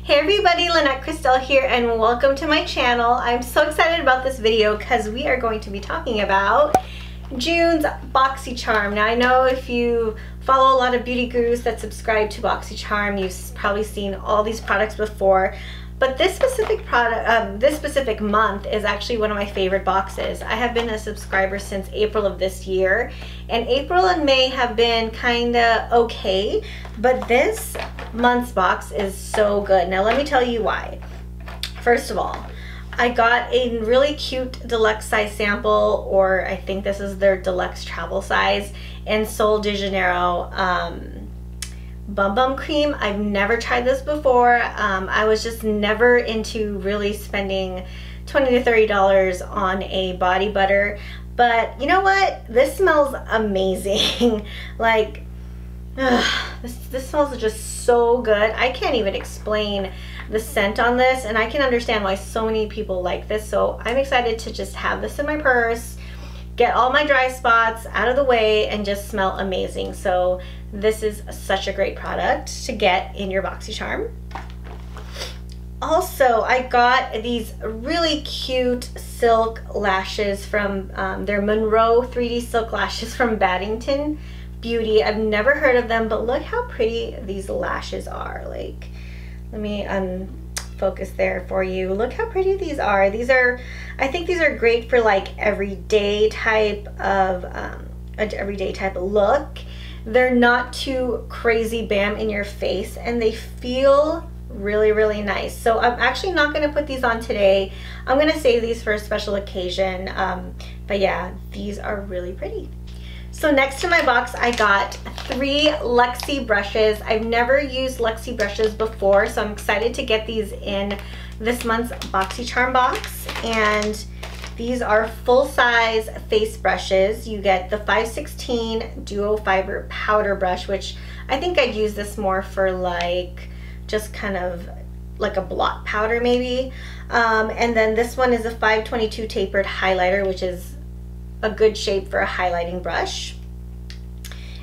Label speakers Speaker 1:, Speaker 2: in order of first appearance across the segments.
Speaker 1: Hey everybody, Lynette Christelle here and welcome to my channel. I'm so excited about this video because we are going to be talking about June's Boxy Charm. Now I know if you follow a lot of beauty gurus that subscribe to Boxy Charm, you've probably seen all these products before. But this specific product, this specific month is actually one of my favorite boxes. I have been a subscriber since April of this year, and April and May have been kinda okay, but this month's box is so good. Now let me tell you why. First of all, I got a really cute deluxe size sample, or I think this is their deluxe travel size, in Sol de Janeiro Bum Bum Cream. I've never tried this before. I was just never into really spending $20 to $30 on a body butter, but you know what? This smells amazing. Like, this smells just so good. I can't even explain the scent on this, and I can understand why so many people like this. So I'm excited to just have this in my purse, get all my dry spots out of the way, and just smell amazing. So this is such a great product to get in your Boxy Charm. Also, I got these really cute silk lashes from their Monroe 3D silk lashes from Baddington Beauty. I've never heard of them, but look how pretty these lashes are. Like, let me focus there for you. Look how pretty these are. These are, I think these are great for like everyday type of look. They're not too crazy bam in your face, and they feel really, really nice. So I'm actually not going to put these on today. I'm going to save these for a special occasion. But yeah, these are really pretty. So next to my box, I got 3 Luxie brushes. I've never used Luxie brushes before, so I'm excited to get these in this month's Boxy Charm box. And these are full-size face brushes. You get the 516 Duo Fiber Powder Brush, which I think I'd use this more for like, just kind of like a blot powder maybe. And then this one is a 522 Tapered Highlighter, which is a good shape for a highlighting brush.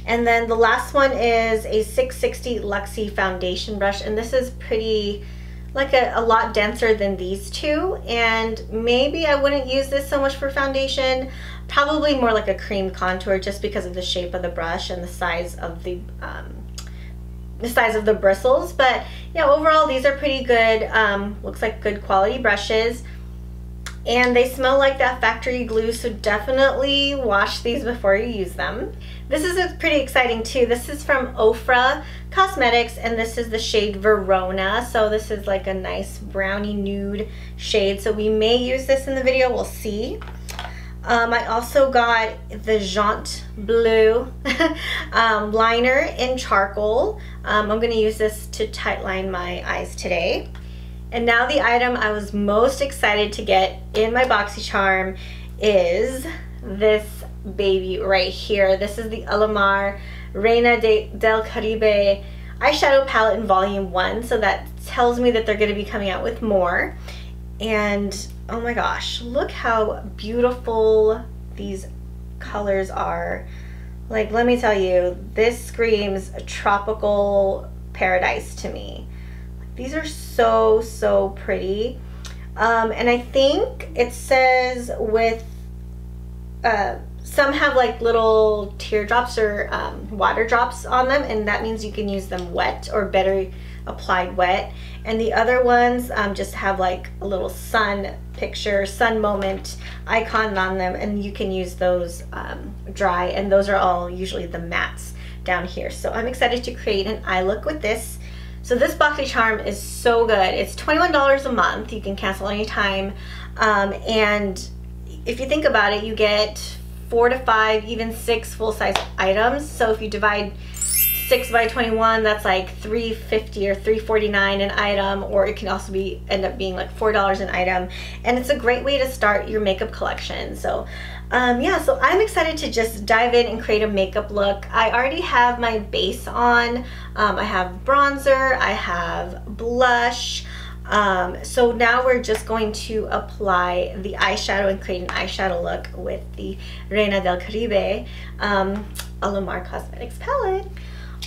Speaker 1: And then the last one is a 660 Luxie Foundation Brush, and this is pretty, like a lot denser than these two, and maybe I wouldn't use this so much for foundation, probably more like a cream contour, just because of the shape of the brush and the size of the bristles. But yeah, overall these are pretty good. Looks like good quality brushes, and they smell like that factory glue, so definitely wash these before you use them. This is pretty exciting too. This is from Alamar Cosmetics, and this is the shade Verona. So this is like a nice brownie nude shade, so we may use this in the video, we'll see. I also got the Jaunt Bleu liner in charcoal. I'm going to use this to tightline my eyes today. And now the item I was most excited to get in my Boxy Charm is this baby right here. This is the Alamar Reina del Caribe Eyeshadow Palette in Volume 1. So that tells me that they're going to be coming out with more. And oh my gosh, look how beautiful these colors are. Like, let me tell you, this screams a tropical paradise to me. These are so, so pretty. And I think it says with, some have like little teardrops or water drops on them, and that means you can use them wet or better applied wet. And the other ones just have like a little sun picture, sun moment icon on them, and you can use those dry, and those are all usually the mattes down here. So I'm excited to create an eye look with this. So this Boxy Charm is so good. It's $21 a month. You can cancel anytime. And if you think about it, you get 4 to 5, even 6 full-size items. So if you divide 6 by 21, that's like $3.50 or $3.49 an item, or it can also end up being like $4 an item. And it's a great way to start your makeup collection. So yeah, so I'm excited to just dive in and create a makeup look. I already have my base on. I have bronzer, I have blush. So now we're just going to apply the eyeshadow and create an eyeshadow look with the Reina del Caribe Alamar Cosmetics palette.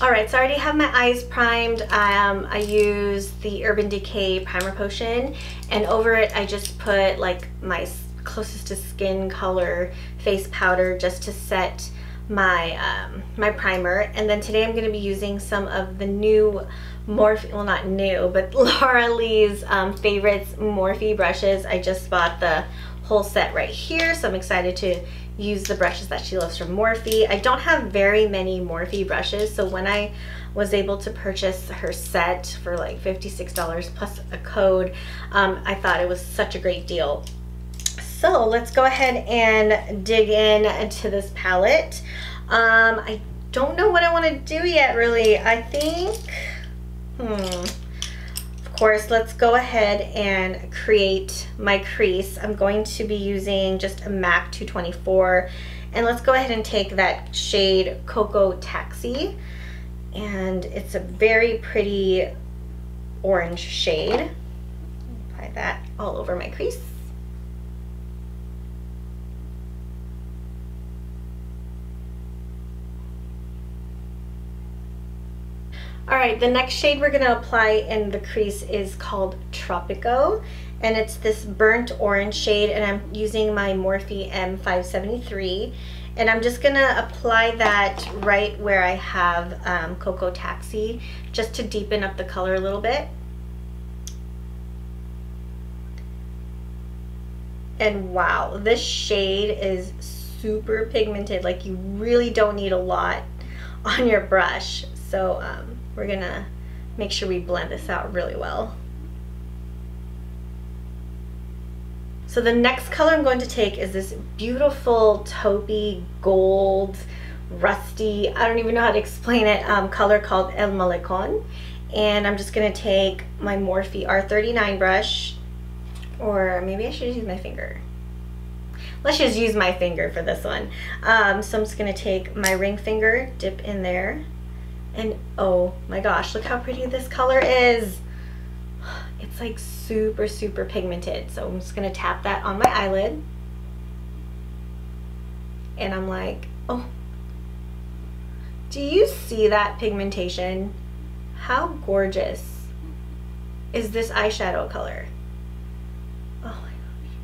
Speaker 1: Alright, so I already have my eyes primed. I use the Urban Decay Primer Potion, and over it I just put like my closest to skin color face powder just to set my my primer. And then today I'm going to be using some of the new Morphe, well not new, but Laura Lee's favorites Morphe brushes. I just bought the whole set right here, so I'm excited to use the brushes that she loves from Morphe. I don't have very many Morphe brushes, so when I was able to purchase her set for like $56 plus a code, I thought it was such a great deal. So let's go ahead and dig into this palette. I don't know what I want to do yet really. I think, of course, let's go ahead and create my crease. I'm going to be using just a MAC 224, and let's go ahead and take that shade Cocoa Taxi, and it's a very pretty orange shade. Apply that all over my crease. Alright, the next shade we're going to apply in the crease is called Tropico, and it's this burnt orange shade, and I'm using my Morphe M573, and I'm just going to apply that right where I have Cocoa Taxi, just to deepen up the color a little bit. And wow, this shade is super pigmented. Like, you really don't need a lot on your brush. So we're gonna make sure we blend this out really well. So the next color I'm going to take is this beautiful taupey gold, rusty, I don't even know how to explain it, color called El Malecon. And I'm just gonna take my Morphe R39 brush, or maybe I should use my finger. Let's just use my finger for this one. So I'm just gonna take my ring finger, dip in there, and oh my gosh, look how pretty this color is. It's like super, super pigmented. So I'm just gonna tap that on my eyelid. And I'm like, oh, do you see that pigmentation? How gorgeous is this eyeshadow color? Oh my gosh.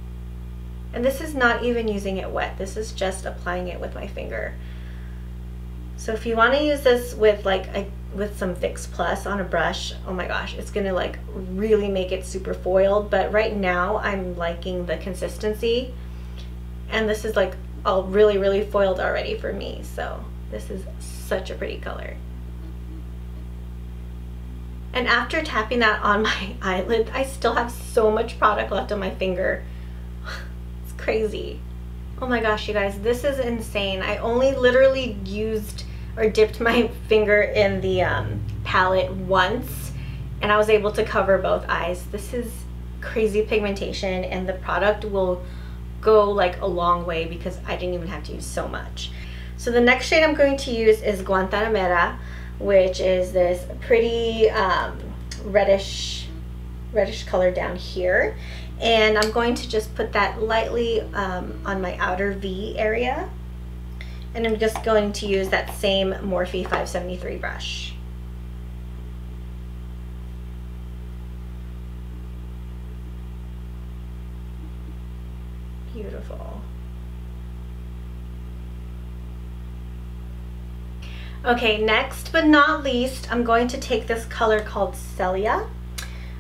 Speaker 1: And this is not even using it wet. This is just applying it with my finger. So if you want to use this with with some Fix Plus on a brush, oh my gosh, it's gonna like really make it super foiled. But right now I'm liking the consistency, and this is like all really, really foiled already for me. So this is such a pretty color. And after tapping that on my eyelid, I still have so much product left on my finger. It's crazy. Oh my gosh, you guys, this is insane. I only literally used or dipped my finger in the palette once, and I was able to cover both eyes. This is crazy pigmentation, and the product will go like a long way because I didn't even have to use so much. So the next shade I'm going to use is Guantanamera, which is this pretty reddish color down here. And I'm going to just put that lightly on my outer V area. And I'm just going to use that same Morphe 573 brush. Beautiful. Okay, next but not least, I'm going to take this color called Celia,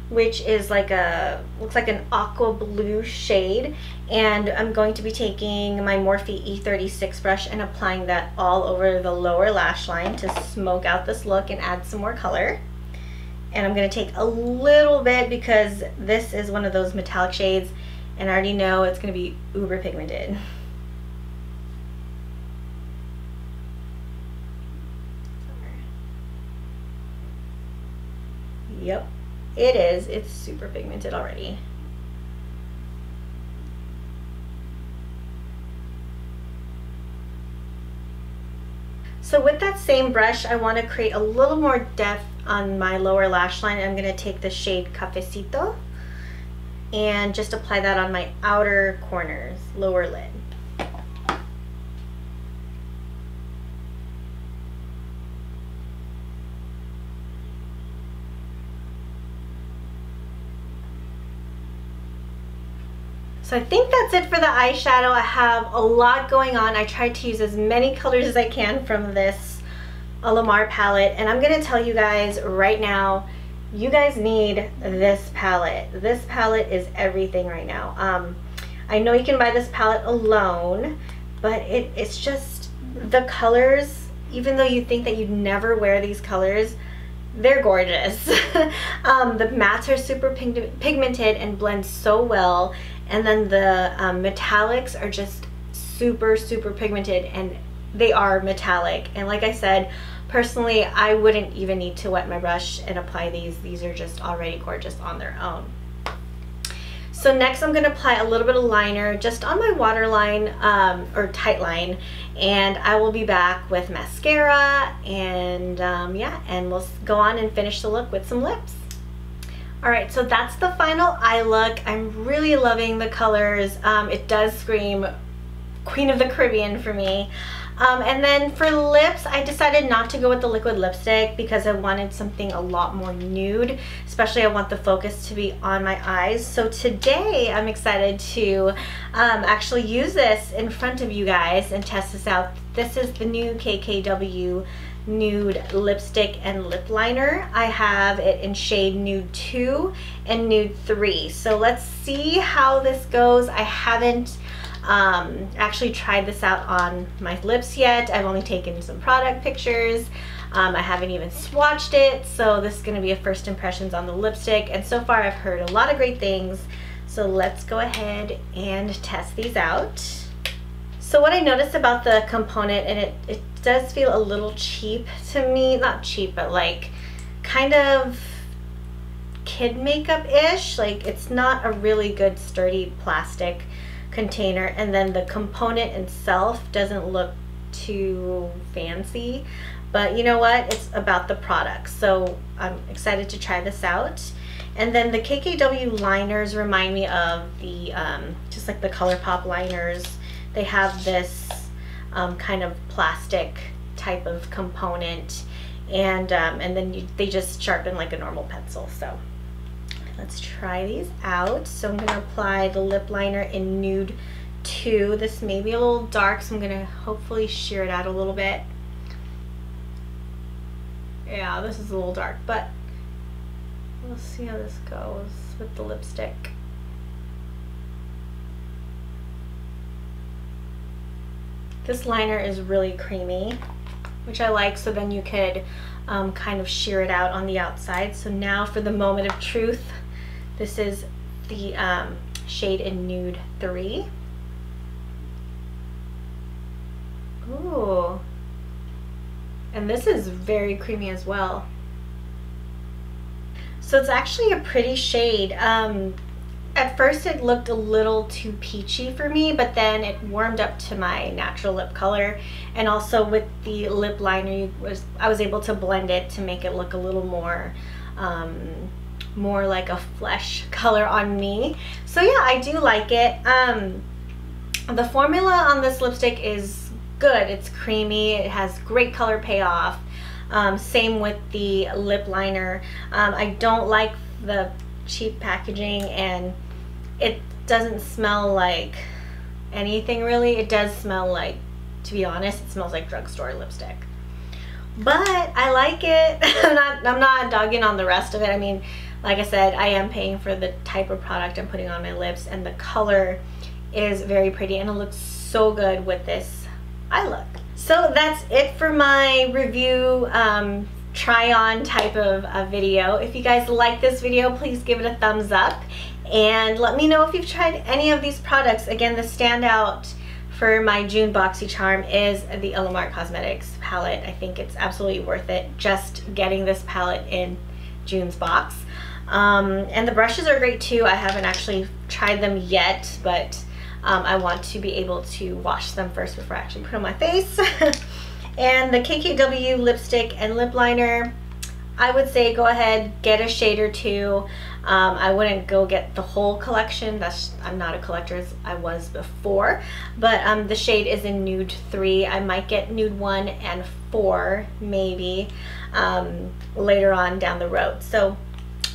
Speaker 1: which is like looks like an aqua blue shade, and I'm going to be taking my Morphe E36 brush and applying that all over the lower lash line to smoke out this look and add some more color. And I'm going to take a little bit because this is one of those metallic shades, and I already know it's going to be uber pigmented. Yep. It is. It's super pigmented already. So with that same brush, I want to create a little more depth on my lower lash line. I'm going to take the shade Cafecito and just apply that on my outer corners, lower lid. So I think that's it for the eyeshadow. I have a lot going on. I tried to use as many colors as I can from this Alamar palette, and I'm gonna tell you guys right now, you guys need this palette. This palette is everything right now. I know you can buy this palette alone, but it's just the colors, even though you think that you'd never wear these colors, they're gorgeous. The mattes are super pigmented and blend so well, and then the metallics are just super pigmented, and they are metallic. And like I said, personally, I wouldn't even need to wet my brush and apply these. These are just already gorgeous on their own. So next I'm going to apply a little bit of liner just on my waterline or tight line, and I will be back with mascara and yeah, and we'll go on and finish the look with some lips. Alright, so that's the final eye look. I'm really loving the colors. It does scream Queen of the Caribbean for me. And then for lips, I decided not to go with the liquid lipstick because I wanted something a lot more nude. Especially I want the focus to be on my eyes. So today I'm excited to actually use this in front of you guys and test this out. This is the new KKW Nude Lipstick and Lip Liner. I have it in shade Nude 2 and Nude 3. So let's see how this goes. I haven't actually tried this out on my lips yet. I've only taken some product pictures. I haven't even swatched it, so this is going to be a first impressions on the lipstick, and so far I've heard a lot of great things. So let's go ahead and test these out. So what I noticed about the component, and it does feel a little cheap to me, not cheap, but like kind of kid makeup-ish. Like it's not a really good sturdy plastic container, and then the component itself doesn't look too fancy, but you know what, it's about the product, so I'm excited to try this out. And then the KKW liners remind me of the just like the ColourPop liners. They have this kind of plastic type of component, and then they just sharpen like a normal pencil. So let's try these out. So I'm going to apply the lip liner in Nude 2. This may be a little dark, so I'm going to hopefully sheer it out a little bit. Yeah, this is a little dark, but we'll see how this goes with the lipstick. This liner is really creamy, which I like, so then you could kind of sheer it out on the outside. So now for the moment of truth. This is the shade in Nude 3. Ooh. And this is very creamy as well. So it's actually a pretty shade. At first it looked a little too peachy for me, but then it warmed up to my natural lip color. And also with the lip liner, I was able to blend it to make it look a little more like a flesh color on me. So yeah, I do like it. The formula on this lipstick is good. It's creamy. It has great color payoff. Same with the lip liner. I don't like the cheap packaging, and it doesn't smell like anything really. It does smell like, to be honest, it smells like drugstore lipstick. But I like it. I'm not dogging on the rest of it. I mean, like I said, I am paying for the type of product I'm putting on my lips, and the color is very pretty, and it looks so good with this eye look. So that's it for my review try on type of a video. If you guys like this video, please give it a thumbs up, and let me know if you've tried any of these products. Again, the standout for my June Boxy Charm is the Alamar Cosmetics palette. I think it's absolutely worth it just getting this palette in June's box. And the brushes are great too. I haven't actually tried them yet, but I want to be able to wash them first before I actually put on my face. And the KKW lipstick and lip liner, I would say go ahead, get a shade or two. I wouldn't go get the whole collection. I'm not a collector as I was before, but the shade is in Nude 3. I might get Nude 1 and 4 maybe later on down the road. So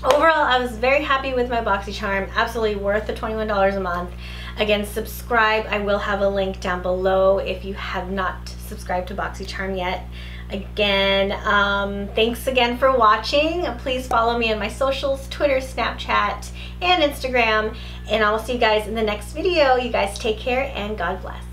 Speaker 1: overall, I was very happy with my Boxy Charm. Absolutely worth the $21 a month. Again, subscribe. I will have a link down below if you have not subscribed to Boxy Charm yet. Again, thanks again for watching. Please follow me on my socials, Twitter, Snapchat, and Instagram. And I will see you guys in the next video. You guys take care and God bless.